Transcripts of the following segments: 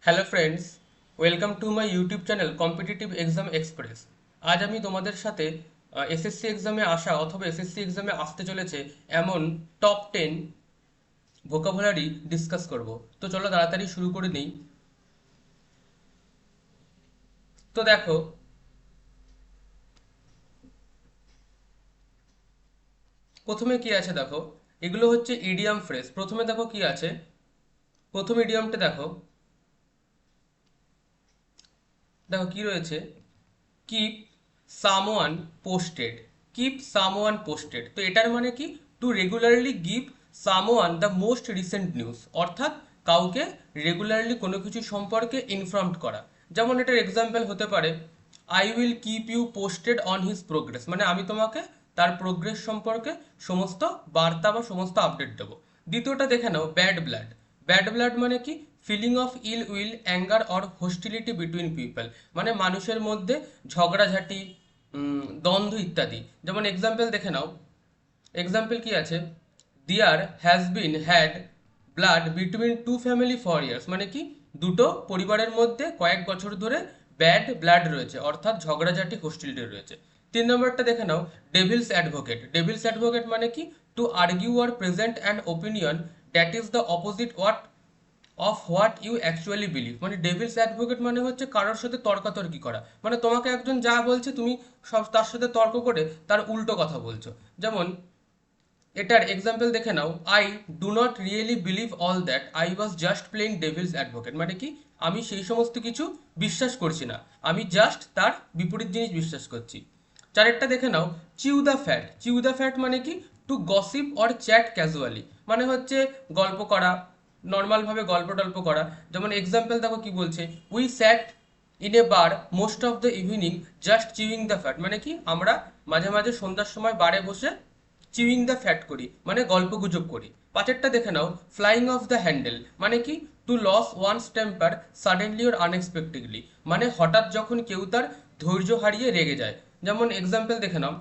Hello friends, welcome to my YouTube channel competitive exam express. আজ আমি তোমাদের সাথে এসএসসি এক্সামে আসা অথবা এসএসসি এক্সামে আসতে চলেছে এমন টপ 10 ভোকাবুলারি ডিসকাস করব। তো চলো তাড়াতাড়ি শুরু করে নিই। তো দেখো, প্রথমে কি আছে দেখো, এগুলো হচ্ছে ইডিয়াম ফ্রেজ। প্রথমে দেখো কি আছে, প্রথম ইডিয়ামটা দেখো, দেখো কি রয়েছে, keep someone posted. Keep someone posted, তো এটার মানে কি, to regularly give someone the most recent news, অর্থাৎ কাউকে রেগুলারলি কোনো কিছু সম্পর্কে ইনফর্মড করা। যেমন এটার এক্সাম্পল হতে পারে, I will keep you posted on his progress, মানে আমি তোমাকে তার প্রোগ্রেস সম্পর্কে সমস্ত বার্তা বা সমস্ত আপডেট দেবো। দ্বিতীয়টা দেখে নাও, ব্যাড ব্লাড। ব্যাড ব্লাড মানে কি, feeling of ill will, anger or hostility between people, মানে মানুষের মধ্যে ঝগড়াঝাটি, দ্বন্দ্ব ইত্যাদি। যেমন এক্সাম্পল দেখে নাও, এক্সাম্পল কি আছে, there has been had blood between two family for years, মানে কি দুটো পরিবারের মধ্যে কয়েক বছর ধরে ব্যাড ব্লাড রয়েছে, অর্থাৎ ঝগড়াঝাটি হোস্টিলিটি রয়েছে। 3 নম্বরটা দেখে নাও, ডেভিলস অ্যাডভোকেট। ডেভিলস অ্যাডভোকেট মানে কি, to argue or present an opinion that is the opposite of what you actually believe, মানে ডেভিলস অ্যাডভোকেট মানে হচ্ছে কারোর সাথে তর্কাতর্কি করা, মানে তোমাকে একজন যা বলছে তুমি সব তার সাথে তর্ক করে তার উল্টো কথা বলছো। যেমন এটার এক্সাম্পল দেখে নাও, I do not really believe all that, I was just playing devil's advocate, মানে কি আমি সেই সমস্ত কিছু বিশ্বাস করছি না, আমি জাস্ট তার বিপরীত জিনিস বিশ্বাস করছি। চারেরটা দেখে নাও, chew the fat. Chew the fat মানে কি, to gossip or chat casually, মানে হচ্ছে গল্প করা, নর্মালভাবে গল্প টল্প করা। যেমন এক্সাম্পল দেখো কি বলছে, we sat in a bar most of the evening just chewing the fat, মানে কি আমরা মাঝে মাঝে সন্ধ্যার সময় বারে বসে চিউইং দ্য ফ্যাট করি, মানে গল্প গুজব করি। পাঁচেরটা দেখে নাও, ফ্লাইং অফ দ্য হ্যান্ডেল, মানে কি to lose one's temper suddenly or unexpectedly, মানে হঠাৎ যখন কেউ তার ধৈর্য হারিয়ে রেগে যায়। যেমন এক্সাম্পল দেখে নাও,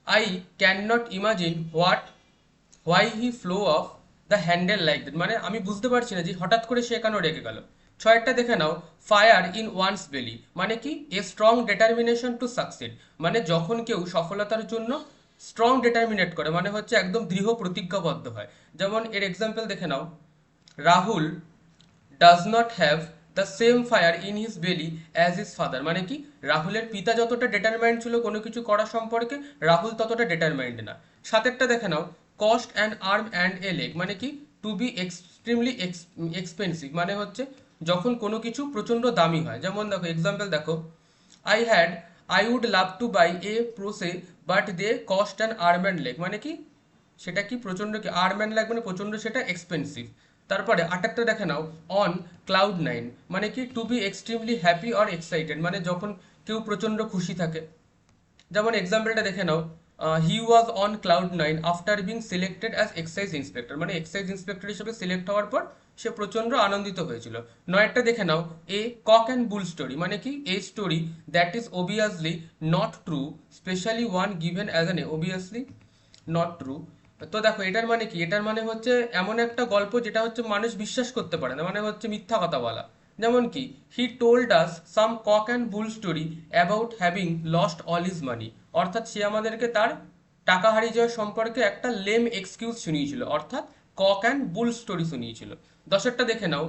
I can not imagine why he flew off the handle like that, মানে আমি বুঝতে পারছি না যে হঠাৎ করে সে কেন রেগে গেল। ছয়টা দেখে নাও, ফায়ার ইন ওয়ান্স বেলি, মানে কি a strong determination to succeed, মানে যখন কেউ সফলতার জন্য স্ট্রং ডিটারমিনেট করে, মানে হচ্ছে একদম দৃঢ় প্রতিজ্ঞাবদ্ধ হয়। যেমন এর এক্সাম্পল দেখে নাও, Rahul does not have the same fire in his belly as his father, মানে কি রাহুলের পিতা যতটা ডিটারমাইন্ড ছিল কোনো কিছু করা সম্পর্কে, রাহুল ততটা ডিটারমাইন্ড না। সাতেরটা দেখে নাও, cost an arm and a leg, মানে কি টু বি এক্সট্রিমলি এক্সপেন্সিভ, মানে হচ্ছে যখন কোনো কিছু প্রচণ্ড দামি হয়। যেমন দেখো এক্সাম্পল দেখো, I had I would love to buy a Porsche but they cost an arm and leg, মানে কি সেটা কি প্রচণ্ড, কি আর্ম অ্যান্ড লেগ মানে প্রচণ্ড সেটা এক্সপেন্সিভ। তারপরে আরেকটা দেখে নাও, অন ক্লাউড নাইন, মানে কি to be extremely happy or excited, মানে যখন কেউ প্রচণ্ড খুশি থাকে। যেমন এক্সাম্পলটা দেখে নাও, he was on cloud nine after being selected as excise inspector, মানে এক্সাইজ ইন্সপেক্টর হিসেবে সিলেক্ট হওয়ার পর সে প্রচণ্ড আনন্দিত হয়েছিল। নয়টা দেখে নাও, a cock and bull story, মানে কি a story that is obviously not true specially one given as an obviously not true. তো দেখো এটার মানে কি, এটার মানে হচ্ছে এমন একটা গল্প যেটা হচ্ছে মানুষ বিশ্বাস করতে পারে না, মানে হচ্ছে মিথ্যা কথা বলা। যেমন কি, he told us some cock and bull story about having lost all his money, অর্থাৎ সে আমাদেরকে তার টাকা হারিয়ে যাওয়ার সম্পর্কে একটা লেম এক্সকিউজ শুনিয়েছিল, অর্থাৎ কক অ্যান্ড বুল স্টোরি শুনিয়েছিল। দশেরটা দেখে নাও,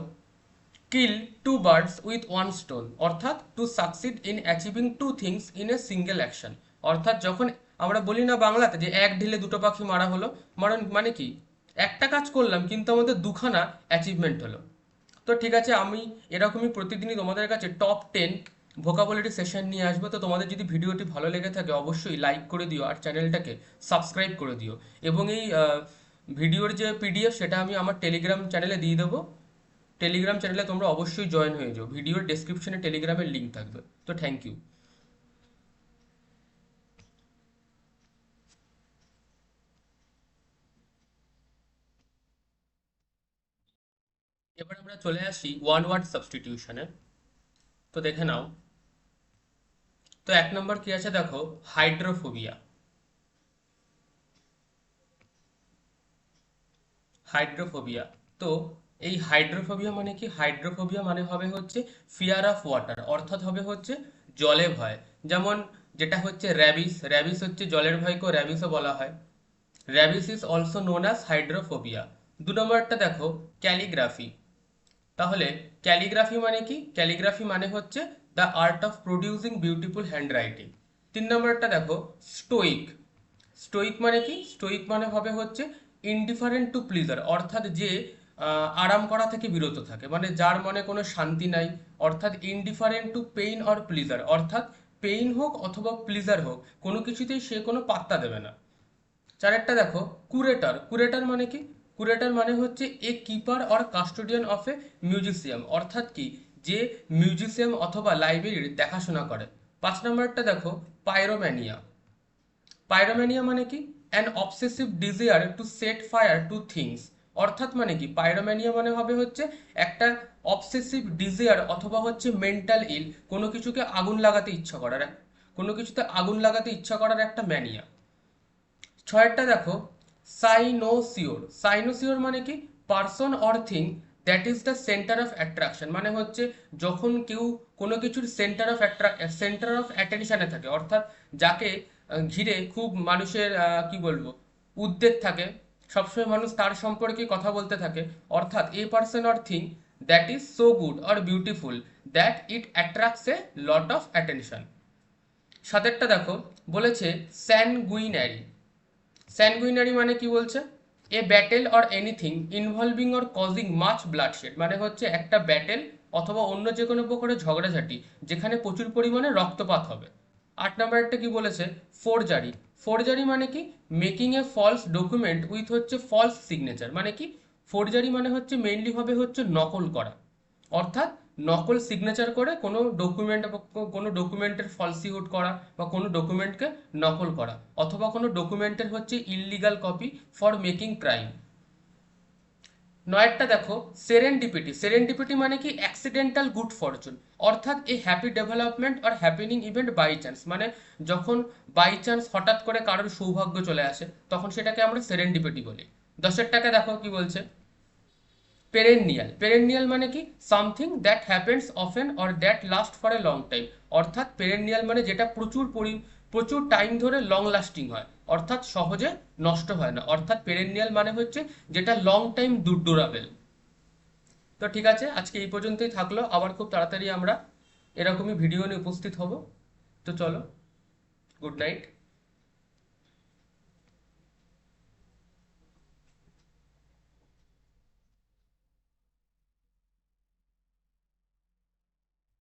kill two birds with one stone, অর্থাৎ to succeed in achieving two things in a single action, অর্থাৎ যখন আমরা বলি না বাংলাতে যে এক ঢিলে দুটো পাখি মারা হলো, মানে কি একটা কাজ করলাম কিন্তু আমাদের দুখানা অ্যাচিভমেন্ট হলো। তো ঠিক আছে, আমি এরকমই প্রতিদিনই তোমাদের কাছে টপ 10 ভোকাবুলারি সেশন নিয়ে আসবো। তো তোমাদের যদি ভিডিওটি ভালো লেগে থাকে অবশ্যই লাইক করে দিও আর চ্যানেলটাকে সাবস্ক্রাইব করে দিও। এবং এই ভিডিওর যে পিডিএফ সেটা আমি আমার টেলিগ্রাম চ্যানেলে দিয়ে দেবো। টেলিগ্রাম চ্যানেলে তোমরা অবশ্যই জয়েন হয়ে যাও, ভিডিওর ডেসক্রিপশনে টেলিগ্রামের লিঙ্ক থাকবে। তো থ্যাংক ইউ। এবার আমরা চলে আসি ওয়ান ওয়ার্ড সাবস্টিটিউশনে। তো দেখে নাও, তো 1 নম্বর কি আছে দেখো, হাইড্রোফোবিয়া। হাইড্রোফোবিয়া, তো এই হাইড্রোফোবিয়া মানে কি? হাইড্রোফোবিয়া মানে হবে হচ্ছে ফিয়ার অফ ওয়াটার, অর্থাৎ হবে হচ্ছে জলে ভয়। যেমন যেটা হচ্ছে র্যাবিস, র্যাবিস হচ্ছে জলের ভয়কেও র্যাবিসও বলা হয়। Rabies is also known as hydrophobia. 2 নম্বরটা দেখো, ক্যালিগ্রাফি। তাহলে ক্যালিগ্রাফি মানে কি? ক্যালিগ্রাফি মানে হচ্ছে the art of producing beautiful handwriting. 3 নম্বরটা দেখো, স্টোইক। স্টোইক মানে কি? স্টোইক মানে হবে হচ্ছে ইনডিফারেন্ট টু প্লিজার, অর্থাৎ যে আরাম করা থেকে বিরত থাকে, মানে যার মনে কোনো শান্তি নাই, অর্থাৎ indifferent two pain or pleasure, অর্থাৎ পেইন হোক অথবা প্লিজার হোক কোনো কিছুতেই সে কোনো পাত্তা দেবে না। 4 দেখো, কুরেটর। কুরেটর মানে কি? কুরেটর মানে হচ্ছে a keeper or custodian of a museum, অর্থাৎ কি যে মিউজিয়াম অথবা লাইব্রেরির দেখাশোনা করে। 5 নম্বরটা দেখো, পাইরোম্যানিয়া। পাইরোম্যানিয়া মানে কি? An obsessive desire to set fire to things, অর্থাৎ মানে কি পাইরোম্যানিয়া মানে হবে হচ্ছে একটা অবসেসিভ ডিজায়ার অথবা হচ্ছে মেন্টাল ইল, কোনো কিছুকে আগুন লাগাতে ইচ্ছা করার, কোনো কিছুতে আগুন লাগাতে ইচ্ছা করার একটা ম্যানিয়া। 6টা দেখো, সাইনোসিওর। সাইনোসিওর মানে কি? Person or thing that is the centre of attraction, মানে হচ্ছে যখন কেউ কোনো কিছুর সেন্টার অফ অ্যাটেনশনে থাকে, অর্থাৎ যাকে ঘিরে খুব মানুষের কি বলবো উদ্বেগ থাকে, সবসময় মানুষ তার সম্পর্কে কথা বলতে থাকে, অর্থাৎ a person or thing that is so good or beautiful that it attracts a lot of attention. 7টা দেখো, বলেছে স্যানগুইনারি। স্যানগুইনারি মানে কি বলছে? A battle or anything involving or causing much bloodshed, মানে হচ্ছে একটা ব্যাটেল অথবা অন্য যে কোনো প্রকারের ঝগড়াঝাটি যেখানে প্রচুর পরিমাণে রক্তপাত হবে। 8 নম্বরটা কি বলেছে? ফোরজারি। ফোরজারি মানে কি? Making a false document with হচ্ছে ফলস সিগনেচার, মানে কি ফোরজারি মানে হচ্ছে মেইনলি হবে হচ্ছে নকল করা, অর্থাৎ নকল সিগনেচার করে কোনো ডকুমেন্টের ফলসিহুড করা বা কোনো ডকুমেন্টকে নকল করা, অথবা কোনো ডকুমেন্টের হচ্ছে illegal copy for making crime. 9টা দেখো, সেরেন্ডিপিটি। সেরেন্ডিপিটি মানে কি? অ্যাক্সিডেন্টাল গুড ফরচুন, অর্থাৎ a happy development or happening event by chance, মানে যখন বাই চান্স হঠাৎ করে কারোর সৌভাগ্য চলে আসে তখন সেটাকে আমরা সেরেন্ডিপিটি বলি। 10টাকে দেখো কি বলছে? পেরেনিয়াল। পেরেনিয়াল মানে কি? Something that happens often or that last for a long time, অর্থাৎ পেরেনিয়াল মানে যেটা প্রচুর টাইম ধরে লং লাস্টিং হয়, অর্থাৎ সহজে নষ্ট হয় না, অর্থাৎ পেরেনিয়াল মানে হচ্ছে যেটা লং টাইম ডুরাবেল। তো ঠিক আছে, আজকে এই পর্যন্তই থাকলো, আবার খুব তাড়াতাড়ি আমরা এরকমই ভিডিও নিয়ে উপস্থিত হব। তো চলো, গুড নাইট।